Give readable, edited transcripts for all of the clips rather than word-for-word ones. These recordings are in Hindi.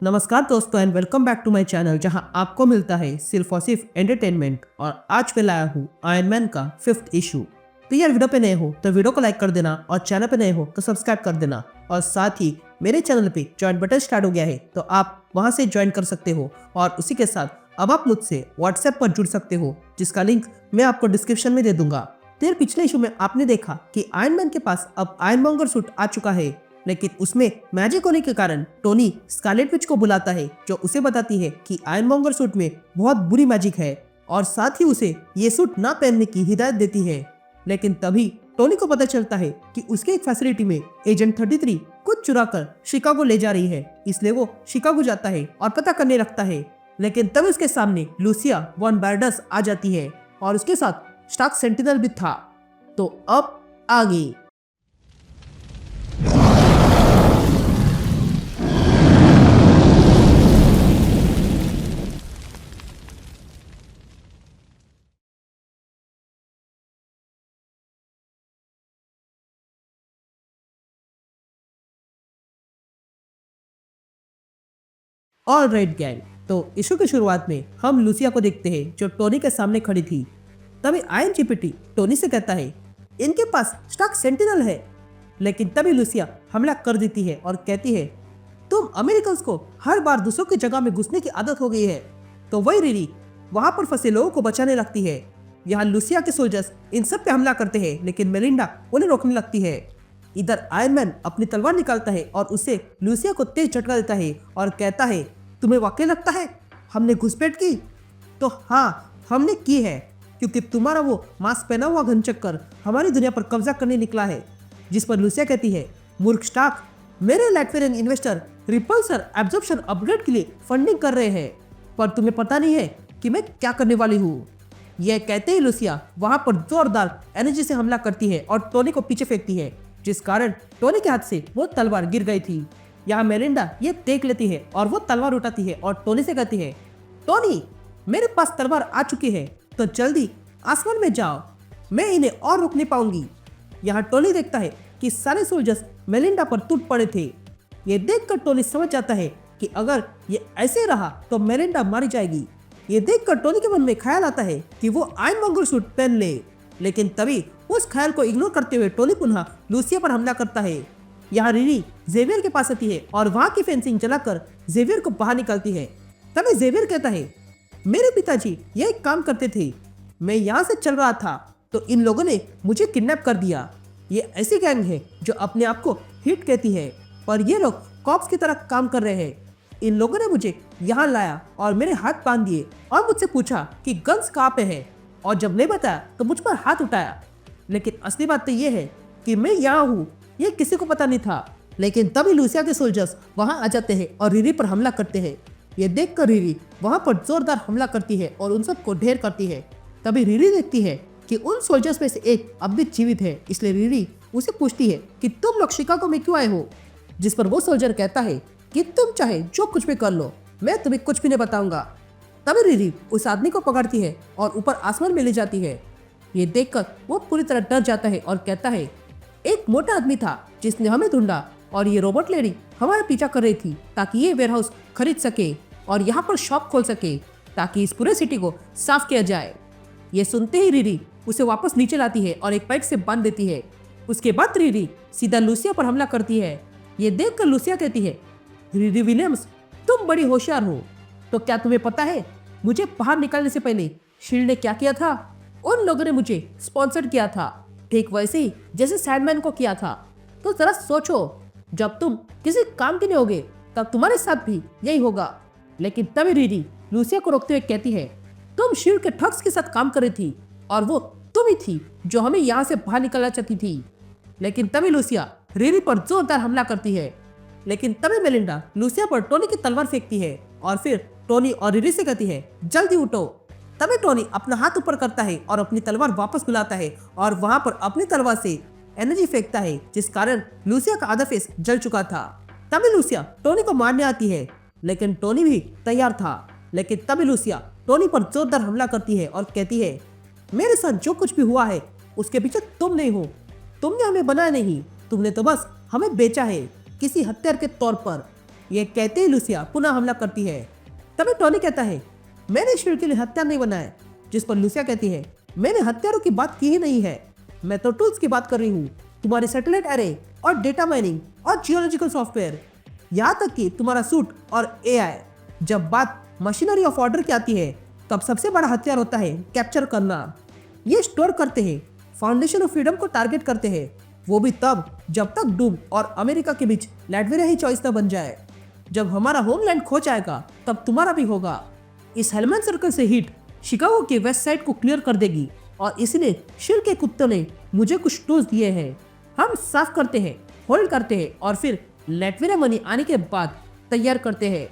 नमस्कार दोस्तों and welcome back to my channel जहां आपको मिलता है सिर्फ और सिर्फ एंटरटेनमेंट। और आज मैं लाया हूं आयरन मैन का 5th इशू। तो यार वीडियो पे नए हो तो वीडियो को लाइक कर देना और चैनल पे नए हो तो सब्सक्राइब कर देना। और साथ ही मेरे चैनल पे ज्वाइन बटन स्टार्ट हो गया है तो आप वहां से ज्वाइन कर सकते हो। और उसी के साथ अब आप मुझसे व्हाट्सएप पर जुड़ सकते हो जिसका लिंक मैं आपको डिस्क्रिप्शन में दे दूंगा। तो यार पिछले इशू में आपने देखा कि आयरन मैन के पास अब आयरनमॉन्गर सूट आ चुका है, लेकिन उसमें मैजिक होने के कारण टोनी स्कारलेट विच को बुलाता है जो उसे बताती है कि आयरनमॉन्गर सूट में बहुत बुरी मैजिक है और साथ ही उसे ये सूट ना पहनने की हिदायत देती है। लेकिन तभी टोनी को पता चलता है कि उसके एक फैसिलिटी में एजेंट 33 कुछ चुरा कर शिकागो ले जा रही है, इसलिए वो शिकागो जाता है और पता करने लगता है। लेकिन तब उसके सामने लूसिया वॉन बैरडस आ जाती है और उसके साथ स्टार्क सेंटिनल भी था। तो अब आगे ऑल राइट गैंग, तो इशू की शुरुआत में हम लूसिया को देखते हैं जो टोनी के सामने खड़ी थी। तभी आईएनजीपीटी टोनी से कहता है इनके पास स्टार्क सेंटिनल है। लेकिन तभी लूसिया हमला कर देती है और कहती है तुम अमेरिकन्स को हर बार दूसरों की जगह में घुसने की आदत हो गई है। तो वही रिरी वहां पर फंसे लोगों को बचाने लगती है। यहाँ लूसिया के सोल्जर्स इन सब पे हमला करते हैं लेकिन मेलिंडा उन्हें रोकने लगती है। इधर आयरन मैन अपनी तलवार निकालता है और उससे लूसिया को तेज झटका देता है और कहता है तुम्हें वाकई लगता है हमने घुसपैठ की? तो हाँ हमने की है, क्योंकि तुम्हारा वो मास्क पहना हुआ घनचक्कर हमारी दुनिया पर कब्जा करने निकला है। जिस पर लूसिया कहती है मूर्ख स्टार्क, मेरे लैटवेरियन इन्वेस्टर रिपल्सर एब्जॉर्प्शन अपग्रेड के लिए फंडिंग कर रहे हैं, पर तुम्हें पता नहीं है कि मैं क्या करने वाली हूँ। यह कहते ही लूसिया वहां पर जोरदार एनर्जी से हमला करती है और टोनी को पीछे फेंकती है, जिस कारण टोनी के हाथ से वो तलवार गिर गई थी। यहाँ मेलिंडा ये देख लेती है और वो तलवार उठाती है और टोनी से कहती है टोनी मेरे पास तलवार आ चुकी है तो जल्दी आसमान में जाओ, मैं इन्हें और रोक नहीं पाऊंगी। यहाँ टोनी देखता है कि सारे सोल्जर्स मेलिंडा पर टूट पड़े थे। ये देखकर टोनी समझ जाता है कि अगर ये ऐसे रहा तो मेलिंडा मारी जाएगी। ये देखकर टोनी के मन में ख्याल आता है कि वो आयरनमॉन्गर सूट पहन ले। लेकिन तभी उस ख्याल को इग्नोर करते हुए टोनी पुनः लूसिया पर हमला करता है। यहाँ रिरी जेवियर के पास आती है और वहां की फेंसिंग चलाकर जेवियर को बाहर निकालती है। तभी जेवियर कहता है मेरे पिताजी ये एक काम करते थे, मैं यहाँ से चल रहा था तो इन लोगों ने मुझे किडनैप कर दिया। ये ऐसी गैंग है जो अपने आप को हिट कहती है, पर ये लोग कॉप्स की तरह काम कर रहे हैं। इन लोगों ने मुझे यहाँ लाया और मेरे हाथ बांध दिए और मुझसे पूछा कि गन्स कहाँ पे है, और जब नहीं बताया तो मुझ पर हाथ उठाया। लेकिन असली बात तो ये है कि मैं यहाँ हूँ, ये किसी को पता नहीं था। लेकिन तभी लूसिया के सोल्जर्स वहां आ जाते हैं और रिरी पर हमला करते हैं। ये देखकर रिरी वहां पर जोरदार हमला करती है और उन सबको ढेर करती है। तभी रिरी देखती है कि उन सोल्जर्स में से एक अब भी जीवित है, इसलिए रिरी उसे पूछती है कि तुम लोग शिकागो में क्यों आए हो? जिस पर वो सोल्जर कहता है कि तुम चाहे जो कुछ भी कर लो, मैं तुम्हें कुछ भी नहीं बताऊंगा। तभी रिरी उस आदमी को पकड़ती है और ऊपर आसमान में ले जाती है। ये देखकर वो पूरी तरह डर जाता है और कहता है एक मोटा आदमी था जिसने हमें ढूंढा और ये रोबोट लेडी हमारा पीछा कर रही थी ताकि ये वेयरहाउस खरीद सके और यहाँ पर शॉप खोल सके ताकि इस पूरे सिटी को साफ किया जाए। ये सुनते ही रिरी उसे वापस नीचे लाती है और एक पाइप से बांध देती है। उसके बाद रिरी सीधा लूसिया पर हमला करती है। ये देखकर लूसिया कहती है रिरी विलियम्स तुम बड़ी होशियार हो, तो क्या तुम्हें पता है मुझे बाहर निकलने से पहले शील्ड ने क्या किया था? उन लोगों ने मुझे स्पॉन्सर किया था, ठीक वैसे ही जैसे सैंडमैन को किया था। तो जरा सोचो, जब तुम किसी काम के लिए होगे तब तुम्हारे साथ भी यही होगा। लेकिन तभी रिरी लूसिया को रोकते हुए कहती है तुम शील्ड के ठग्स के साथ काम कर रही थी और वो तुम ही थी जो हमें यहाँ से बाहर निकलना चाहती थी। लेकिन तभी लूसिया रिरी पर जोरदार हमला करती है। लेकिन तभी मेलिंडा लूसिया पर टोनी की तलवार फेंकती है और फिर टोनी और रिरी से कहती है जल्दी उठो। तभी टोनी अपना हाथ ऊपर करता है और अपनी तलवार वापस बुलाता है और वहां पर अपनी तलवार से एनर्जी फेंकता है, जिस कारण लूसिया का आधा फेस जल चुका था। तभी लूसिया टोनी को मारने आती है, लेकिन टोनी भी तैयार था। लेकिन तभी लूसिया टोनी पर जोरदार हमला करती है और कहती है मेरे साथ जो कुछ भी हुआ है उसके पीछे तुम नहीं हो, तुमने हमें बनाया नहीं, तुमने तो बस हमें बेचा है किसी हत्यार के तौर पर। ये कहते ही लूसिया पुनः हमला करती है। तभी टोनी कहता है, मैंने शील्ड के लिए हथियार नहीं बनाया। जिस पर लूसिया कहती है, मैंने हथियारों की बात की ही नहीं है, मैं तो टूल्स की बात कर रही हूँ। तुम्हारे सैटेलाइट एरे और डेटा माइनिंग और जियोलॉजिकल सॉफ्टवेयर, यहाँ तक कि तुम्हारा सूट और एआई। जब बात मशीनरी ऑफ ऑर्डर की आती है तब सबसे बड़ा हथियार होता है कैप्चर करना। ये स्टोर करते हैं, फाउंडेशन ऑफ फ्रीडम को टारगेट करते हैं, वो भी तब जब तक डूम और अमेरिका के बीच लैटविया ही चॉइस न बन जाए। जब हमारा होमलैंड खो जाएगा तब तुम्हारा भी होगा। इस हेलमैन सर्कल से हीट शिकागो के वेस्ट साइड को क्लियर कर देगी और इसलिए शील्ड के कुत्तों ने मुझे कुछ टूल्स दिए हैं। हम साफ करते हैं, होल्ड करते हैं और फिर लैटविया मनी आने के बाद तैयार करते हैं।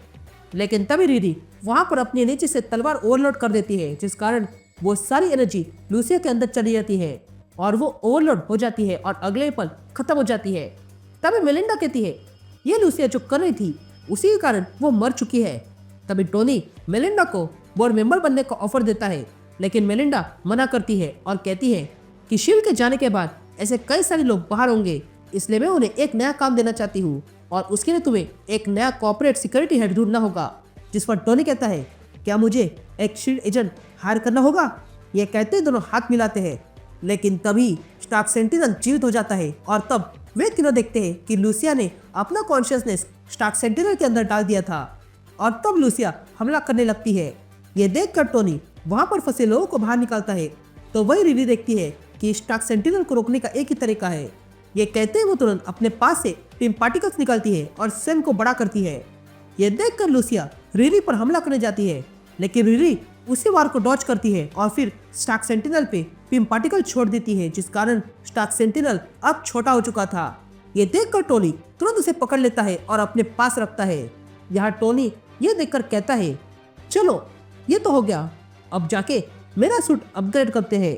लेकिन तभी रीरी वहां पर अपने नीचे से तलवार ओवरलोड कर देती है, जिस कारण वो सारी एनर्जी लूसिया के अंदर चली जाती है और वो ओवरलोड हो जाती है और अगले पल खत्म हो जाती है। तभी मेलिंडा कहती है, ये लूसिया जो कर रही थी उसी के कारण वो मर चुकी है। तभी टोनी मेलिंडा को बोर्ड मेंबर बनने का ऑफर देता है, लेकिन मेलिंडा मना करती है और कहती है कि शील्ड के जाने के बाद ऐसे कई सारे लोग बाहर होंगे, इसलिए मैं उन्हें एक नया काम देना चाहती हूँ और उसके लिए तुम्हें एक नया कॉर्पोरेट सिक्योरिटी हेड ढूंढना होगा। जिस पर टोनी कहता है, क्या मुझे एक शील्ड एजेंट हायर करना होगा? ये कहते ही दोनों हाथ मिलाते हैं, लेकिन तभी स्टार्क सेंटिनल जीवित हो जाता है और तब वे तीनों देखते हैं कि लूसिया ने अपना कॉन्शियसनेस स्टार्क सेंटिनल के अंदर डाल दिया था और तब लूसिया हमला करने लगती है। ये देखकर टोनी वहां पर फंसे लोगों को बाहर निकालता है, तो वही रिली देखती है कि स्टार्क सेंटिनल को रोकने का एक ही तरीका है। ये कहते ही वो तुरंत अपने पास से पिम पार्टिकल्स निकालती है और सेम को बड़ा करती है। ये देखकर लूसिया रिरी पर हमला करने जाती है, लेकिन रिरी उसी वार को डॉज करती है और फिर स्टार्क सेंटिनल पे पिम पार्टिकल छोड़ देती है, जिस कारण स्टार्क सेंटिनल अब छोटा हो चुका था। ये देखकर टोनी तुरंत उसे पकड़ लेता है और अपने पास रखता है। यहाँ टोनी ये देखकर कहता है, चलो ये तो हो गया, अब जाके मेरा सूट अपग्रेड करते हैं।